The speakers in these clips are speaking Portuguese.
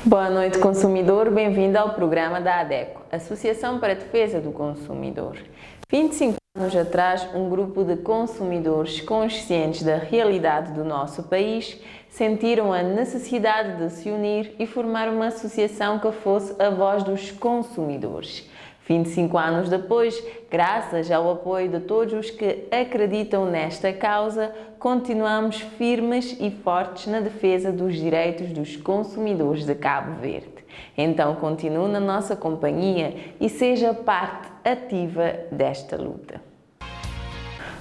Boa noite, consumidor. Bem-vindo ao programa da ADECO, Associação para a Defesa do Consumidor. 25 anos atrás, um grupo de consumidores conscientes da realidade do nosso país sentiram a necessidade de se unir e formar uma associação que fosse a voz dos consumidores. 25 anos depois, graças ao apoio de todos os que acreditam nesta causa, continuamos firmes e fortes na defesa dos direitos dos consumidores de Cabo Verde. Então continue na nossa companhia e seja parte ativa desta luta.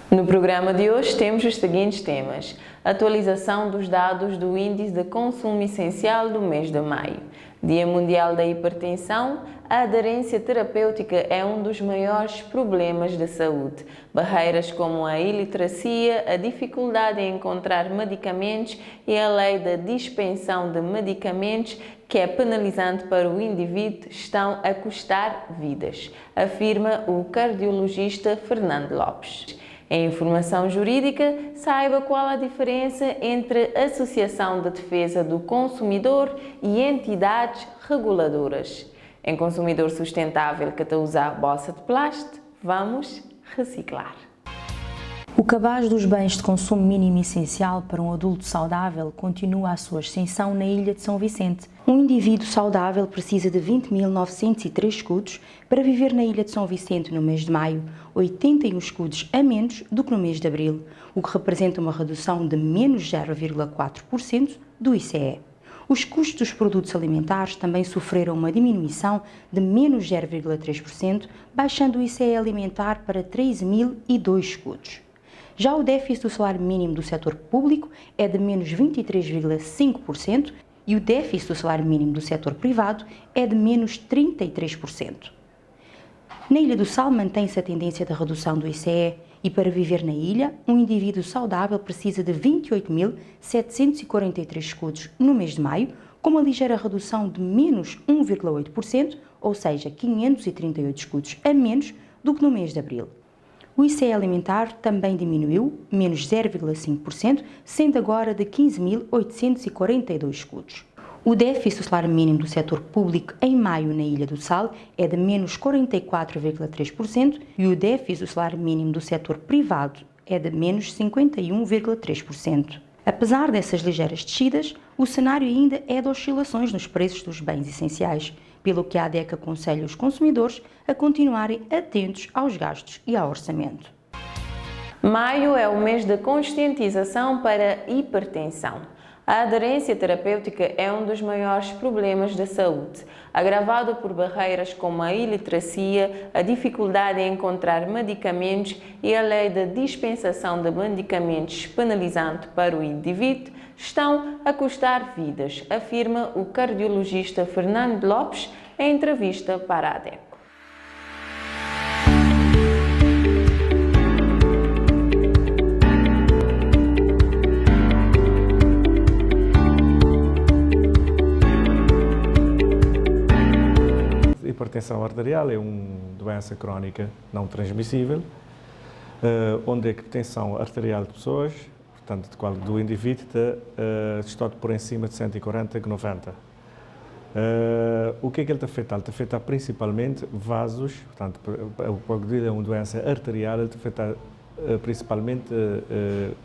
No programa de hoje temos os seguintes temas: atualização dos dados do Índice de Consumo Essencial do mês de maio, Dia Mundial da Hipertensão, a aderência terapêutica é um dos maiores problemas de saúde. Barreiras como a iliteracia, a dificuldade em encontrar medicamentos e a lei da dispensão de medicamentos, que é penalizante para o indivíduo, estão a custar vidas, afirma o cardiologista Fernando Lopes. Em informação jurídica, saiba qual a diferença entre Associação de Defesa do Consumidor e entidades reguladoras. Em Consumidor Sustentável que está a usar bolsa de plástico, vamos reciclar. O cabaz dos bens de consumo mínimo essencial para um adulto saudável continua a sua ascensão na Ilha de São Vicente. Um indivíduo saudável precisa de 20.903 escudos para viver na Ilha de São Vicente no mês de maio, 81 escudos a menos do que no mês de abril, o que representa uma redução de menos 0,4% do ICE. Os custos dos produtos alimentares também sofreram uma diminuição de menos 0,3%, baixando o ICE alimentar para 13.002 escudos. Já o déficit do salário mínimo do setor público é de menos 23,5% e o déficit do salário mínimo do setor privado é de menos 33%. Na Ilha do Sal mantém-se a tendência da redução do ICE e para viver na ilha, um indivíduo saudável precisa de 28.743 escudos no mês de maio, com uma ligeira redução de menos 1,8%, ou seja, 538 escudos a menos do que no mês de abril. O ICE alimentar também diminuiu, menos 0,5%, sendo agora de 15.842 escudos. O déficit do salário mínimo do setor público em maio na Ilha do Sal é de menos 44,3% e o déficit do salário mínimo do setor privado é de menos 51,3%. Apesar dessas ligeiras descidas, o cenário ainda é de oscilações nos preços dos bens essenciais, pelo que a ADECO aconselha os consumidores a continuarem atentos aos gastos e ao orçamento. Maio é o mês de conscientização para a hipertensão. A aderência terapêutica é um dos maiores problemas da saúde, agravado por barreiras como a iliteracia, a dificuldade em encontrar medicamentos e a lei da dispensação de medicamentos penalizante para o indivíduo, estão a custar vidas, afirma o cardiologista Fernando Lopes em entrevista para a ADECO. A hipertensão arterial é uma doença crónica não transmissível, onde a tensão arterial de pessoas, portanto, do indivíduo, está por em cima de 140/90. O que é que ele está a afetar? Ele está a afetar principalmente vasos, portanto, porque é uma doença arterial, ele está a afetar principalmente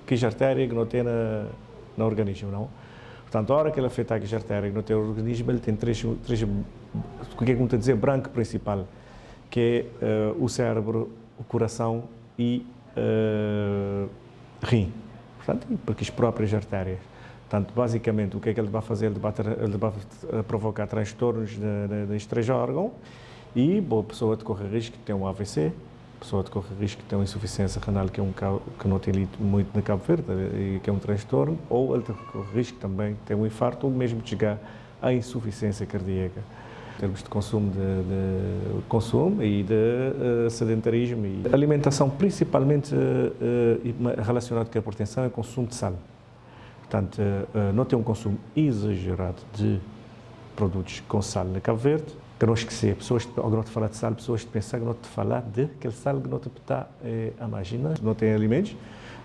que artéria que não tem no organismo, não? Portanto, a hora que ele afeta a artéria que não tem no organismo, ele tem três o que é que me está a dizer, branco principal, que é o cérebro, o coração e rim, portanto, porque as próprias artérias. Portanto, basicamente, o que é que ele vai fazer? Ele vai provocar transtornos nestes três órgãos e a pessoa corre risco de ter um AVC, a pessoa corre risco de ter uma insuficiência renal, que não tem lido muito na Cabo Verde, e que é um transtorno, ou ele corre risco também de ter um infarto, ou mesmo de chegar à insuficiência cardíaca. Em termos de consumo e de sedentarismo. E alimentação, principalmente relacionada com a hipertensão, é o consumo de sal. Portanto, não tem um consumo exagerado de produtos com sal na Cabo Verde. Que não esquecer, pessoas, ao não te falar de sal, pessoas pensam que não te falar de aquele sal que não te está a imaginar. Não tem alimentos,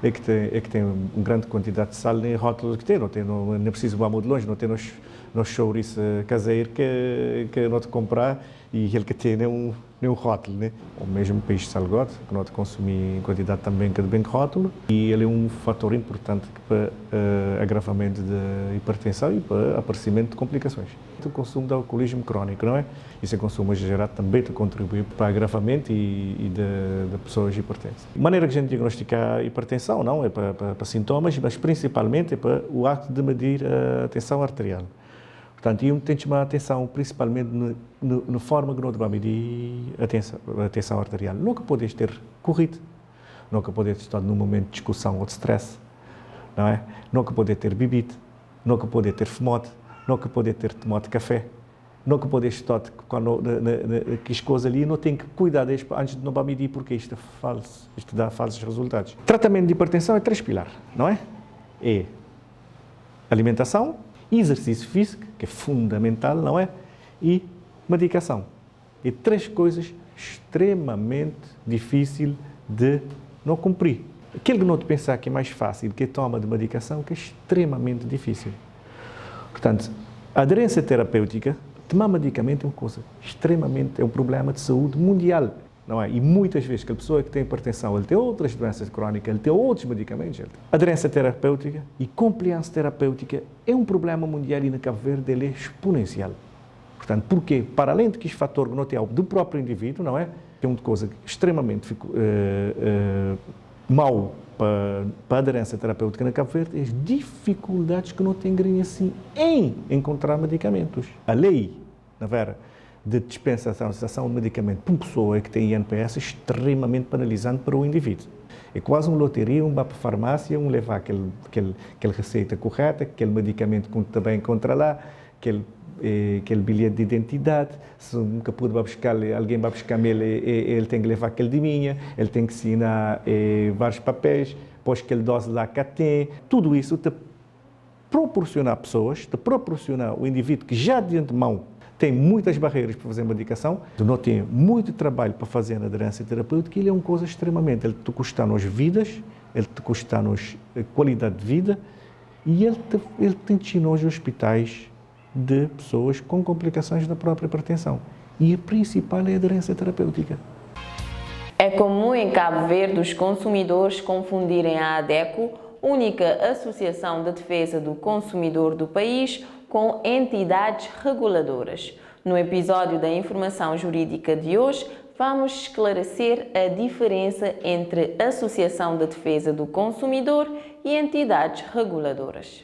é que tem uma grande quantidade de sal nem rótulos que tem. Não é preciso ir muito longe, não tem nos chouriços caseiros que não te comprar e ele que tem nem um rótulo, né? O mesmo peixe salgado, que não te consumir em quantidade também que bem rótulo, e ele é um fator importante para agravamento da hipertensão e para aparecimento de complicações. O consumo de alcoolismo crónico, não é? Esse consumo exagerado também contribui para o agravamento e de pessoas hipertensas. A maneira que a gente diagnostica a hipertensão não é para sintomas, mas principalmente é para o ato de medir a tensão arterial. Portanto, eu tenho que chamar a atenção principalmente na forma que nós vamos medir a tensão arterial. Nunca podes ter corrido, nunca podes estar num momento de discussão ou de stress, não é? Nunca podes ter bebido, nunca podes ter fumado, nunca podes ter tomado café, nunca podes estar que as coisas ali, não tem que cuidar disso antes de não medir porque isto é falso, isto dá falsos resultados. Tratamento de hipertensão é 3 pilares, não é? É alimentação, exercício físico, que é fundamental, não é? E medicação. É 3 coisas extremamente difíceis de não cumprir. Aquilo que não te pensar que é mais fácil, que é a toma de medicação, que é extremamente difícil. Portanto, a aderência terapêutica, tomar medicamento é uma coisa extremamente, é um problema de saúde mundial, não é? E muitas vezes que a pessoa que tem hipertensão, ele tem outras doenças crónicas, ele tem outros medicamentos. Aderência terapêutica e compliance terapêutica é um problema mundial e na Cabo Verde ele é exponencial. Portanto, porque, para além de que este fator que não tem algo do próprio indivíduo, não é? É uma coisa extremamente mau para a aderência terapêutica na Cabo Verde, as dificuldades que não tem assim em encontrar medicamentos. A lei, na vera, de dispensação de medicamento para uma pessoa que tem INPS é extremamente penalizante para o indivíduo. É quase uma loteria, vai para a farmácia, levar aquela receita correta, aquele medicamento que também encontra lá, aquele bilhete de identidade, se nunca pude buscar, alguém vai buscar ele tem que levar aquele de minha, ele tem que assinar vários papéis, depois aquele dose lá que tem. Tudo isso te proporciona a pessoas, te proporciona o indivíduo que já de antemão tem muitas barreiras para fazer medicação, não tem muito trabalho para fazer na aderência terapêutica, ele é uma coisa extremamente, ele te custa-nos vidas, ele te custa-nos qualidade de vida e ele te ensina aos hospitais de pessoas com complicações da própria hipertensão. E a principal é a aderência terapêutica. É comum em Cabo Verde os consumidores confundirem a ADECO, única associação de defesa do consumidor do país, com entidades reguladoras. No episódio da Informação Jurídica de hoje, vamos esclarecer a diferença entre Associação de Defesa do Consumidor e entidades reguladoras.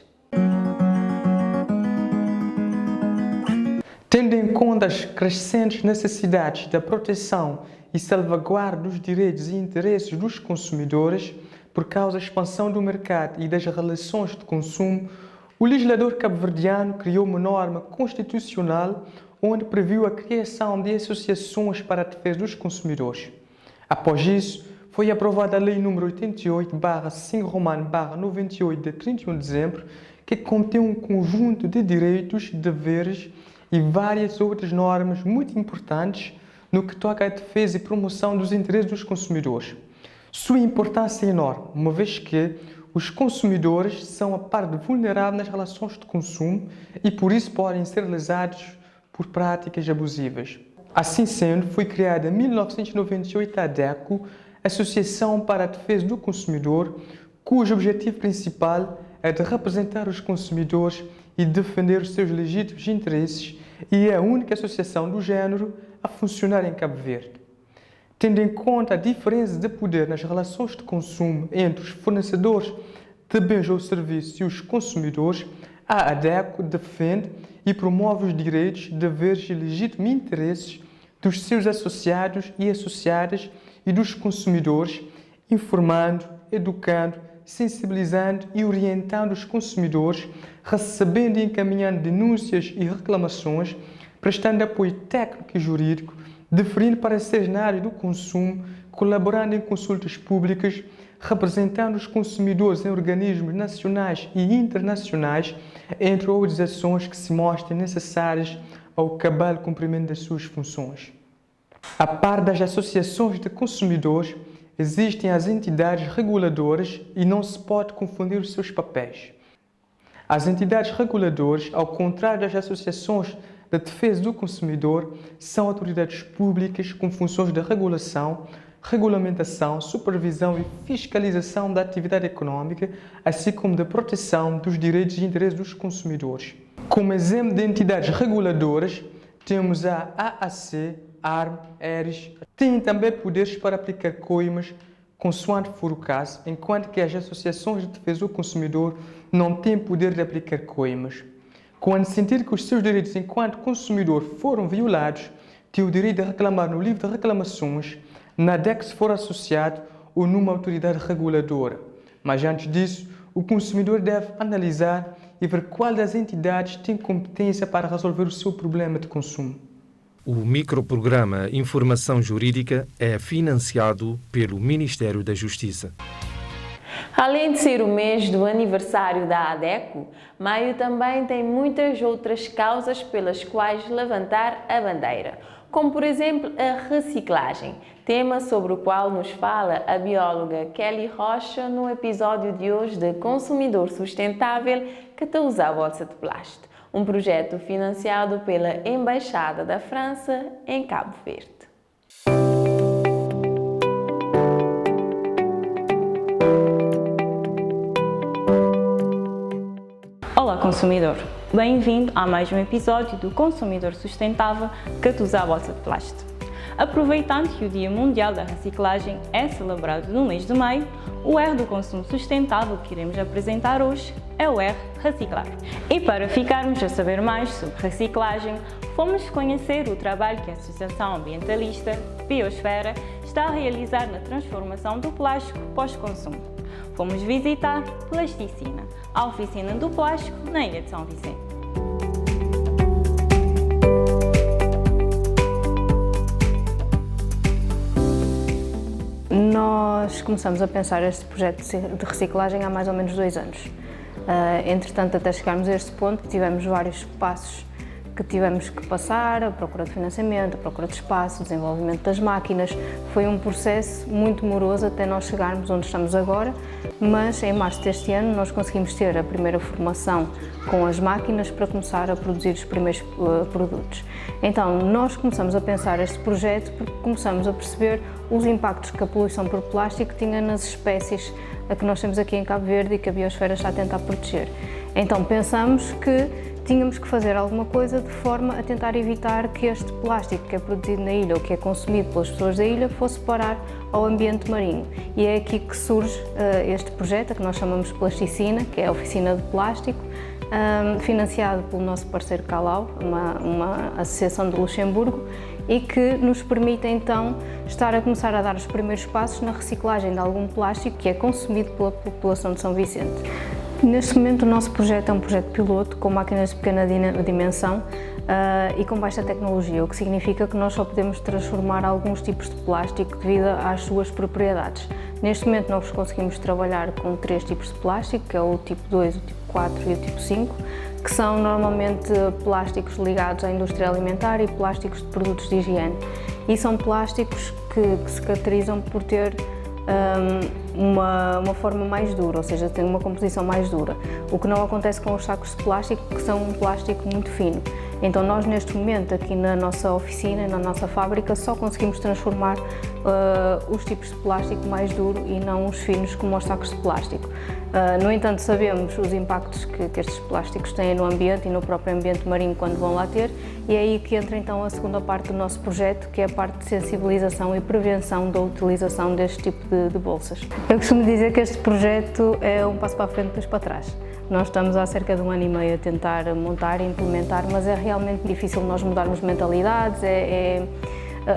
Tendo em conta as crescentes necessidades da proteção e salvaguarda dos direitos e interesses dos consumidores, por causa da expansão do mercado e das relações de consumo, o legislador cabo-verdiano criou uma norma constitucional onde previu a criação de associações para a defesa dos consumidores. Após isso, foi aprovada a Lei nº 88/5-98 de 31 de dezembro, que contém um conjunto de direitos, deveres e várias outras normas muito importantes no que toca à defesa e promoção dos interesses dos consumidores. Sua importância é enorme, uma vez que os consumidores são a parte vulnerável nas relações de consumo e por isso podem ser lesados por práticas abusivas. Assim sendo, foi criada em 1998 a ADECO, Associação para a Defesa do Consumidor, cujo objetivo principal é de representar os consumidores e defender os seus legítimos interesses e é a única associação do género a funcionar em Cabo Verde. Tendo em conta a diferença de poder nas relações de consumo entre os fornecedores de bens ou serviços e os consumidores, a ADECO defende e promove os direitos, deveres e legítimos interesses dos seus associados e associadas e dos consumidores, informando, educando, sensibilizando e orientando os consumidores, recebendo e encaminhando denúncias e reclamações, prestando apoio técnico e jurídico, deferindo pareceres na área do consumo, colaborando em consultas públicas, representando os consumidores em organismos nacionais e internacionais, entre outras ações que se mostrem necessárias ao cabal cumprimento das suas funções. A par das associações de consumidores, existem as entidades reguladoras e não se pode confundir os seus papéis. As entidades reguladoras, ao contrário das associações de defesa do consumidor, são autoridades públicas com funções de regulação, regulamentação, supervisão e fiscalização da atividade econômica, assim como de proteção dos direitos e interesses dos consumidores. Como exemplo de entidades reguladoras, temos a AAC, ARM, ERIS. Têm também poderes para aplicar coimas, consoante for o caso, enquanto que as associações de defesa do consumidor não têm poder de aplicar coimas. Quando sentir que os seus direitos enquanto consumidor foram violados, tem o direito de reclamar no livro de reclamações, na ADEC se for associado ou numa autoridade reguladora. Mas antes disso, o consumidor deve analisar e ver qual das entidades tem competência para resolver o seu problema de consumo. O microprograma Informação Jurídica é financiado pelo Ministério da Justiça. Além de ser o mês do aniversário da ADECO, maio também tem muitas outras causas pelas quais levantar a bandeira, como por exemplo a reciclagem, tema sobre o qual nos fala a bióloga Kelly Rocha no episódio de hoje de Consumidor Sustentável que te usa a bolsa de plástico, um projeto financiado pela Embaixada da França em Cabo Verde. Olá consumidor, bem-vindo a mais um episódio do Consumidor Sustentável que te usa a bolsa de plástico. Aproveitando que o Dia Mundial da Reciclagem é celebrado no mês de maio, o R do consumo sustentável que iremos apresentar hoje é o R Reciclar. E para ficarmos a saber mais sobre reciclagem, fomos conhecer o trabalho que a Associação Ambientalista Biosfera está a realizar na transformação do plástico pós-consumo. Fomos visitar Plasticina, a oficina do plástico na Ilha de São Vicente. Nós começamos a pensar este projeto de reciclagem há mais ou menos 2 anos. Entretanto, até chegarmos a este ponto, tivemos vários passos que tivemos que passar, a procura de financiamento, a procura de espaço, o desenvolvimento das máquinas. Foi um processo muito moroso até nós chegarmos onde estamos agora, mas em março deste ano nós conseguimos ter a primeira formação com as máquinas para começar a produzir os primeiros produtos. Então, nós começamos a pensar este projeto porque começamos a perceber os impactos que a poluição por plástico tinha nas espécies a que nós temos aqui em Cabo Verde e que a biosfera está a tentar proteger. Então, pensamos que tínhamos que fazer alguma coisa de forma a tentar evitar que este plástico que é produzido na ilha ou que é consumido pelas pessoas da ilha fosse parar ao ambiente marinho. E é aqui que surge este projeto, que nós chamamos de Plasticina, que é a oficina de plástico, financiado pelo nosso parceiro Calau, uma associação de Luxemburgo, e que nos permite então estar a começar a dar os primeiros passos na reciclagem de algum plástico que é consumido pela população de São Vicente. Neste momento o nosso projeto é um projeto piloto com máquinas de pequena dimensão e com baixa tecnologia, o que significa que nós só podemos transformar alguns tipos de plástico devido às suas propriedades. Neste momento nós conseguimos trabalhar com 3 tipos de plástico, que é o tipo 2, o tipo 4 e o tipo 5, que são normalmente plásticos ligados à indústria alimentar e plásticos de produtos de higiene. E são plásticos que se caracterizam por ter uma forma mais dura, ou seja, tem uma composição mais dura, o que não acontece com os sacos de plástico, que são um plástico muito fino. Então nós neste momento aqui na nossa oficina, na nossa fábrica, só conseguimos transformar os tipos de plástico mais duro e não os finos como os sacos de plástico. No entanto, sabemos os impactos que estes plásticos têm no ambiente e no próprio ambiente marinho quando vão lá ter, e é aí que entra então a segunda parte do nosso projeto, que é a parte de sensibilização e prevenção da utilização deste tipo de bolsas. Eu costumo dizer que este projeto é um passo para a frente e depois para trás. Nós estamos há cerca de 1 ano e meio a tentar montar e implementar, mas é realmente difícil nós mudarmos mentalidades,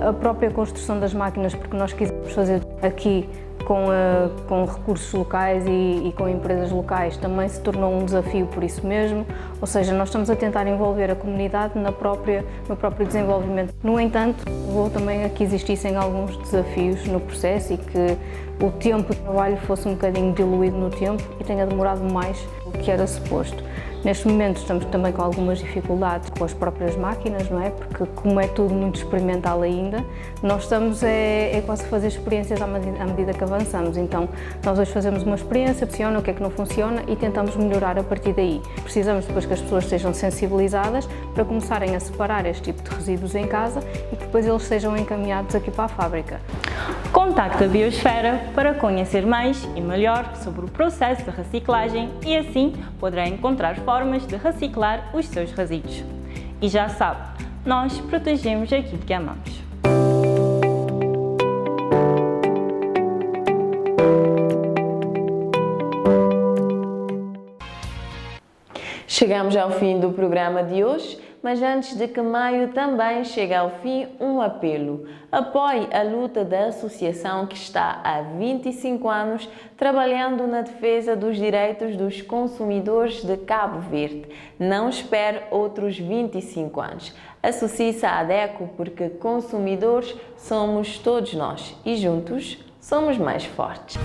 a própria construção das máquinas, porque nós quisemos fazer aqui com recursos locais e com empresas locais, também se tornou um desafio por isso mesmo, ou seja, nós estamos a tentar envolver a comunidade no próprio desenvolvimento. No entanto, levou também a que existissem alguns desafios no processo e que o tempo de trabalho fosse um bocadinho diluído no tempo e tenha demorado mais do que era suposto. Neste momento estamos também com algumas dificuldades com as próprias máquinas, não é? Porque como é tudo muito experimental ainda, nós estamos quase a fazer experiências à medida que avançamos. Então, nós hoje fazemos uma experiência, funciona, o que é que não funciona e tentamos melhorar a partir daí. Precisamos depois que as pessoas sejam sensibilizadas para começarem a separar este tipo de resíduos em casa e que depois eles sejam encaminhados aqui para a fábrica. Contacte a Biosfera para conhecer mais e melhor sobre o processo de reciclagem e assim poderá encontrar formas de reciclar os seus resíduos. E já sabe, nós protegemos aquilo que amamos. Chegamos ao fim do programa de hoje, mas antes de que maio também chegue ao fim, um apelo. Apoie a luta da associação que está há 25 anos trabalhando na defesa dos direitos dos consumidores de Cabo Verde. Não espere outros 25 anos. Associe-se à ADECO porque consumidores somos todos nós e juntos somos mais fortes.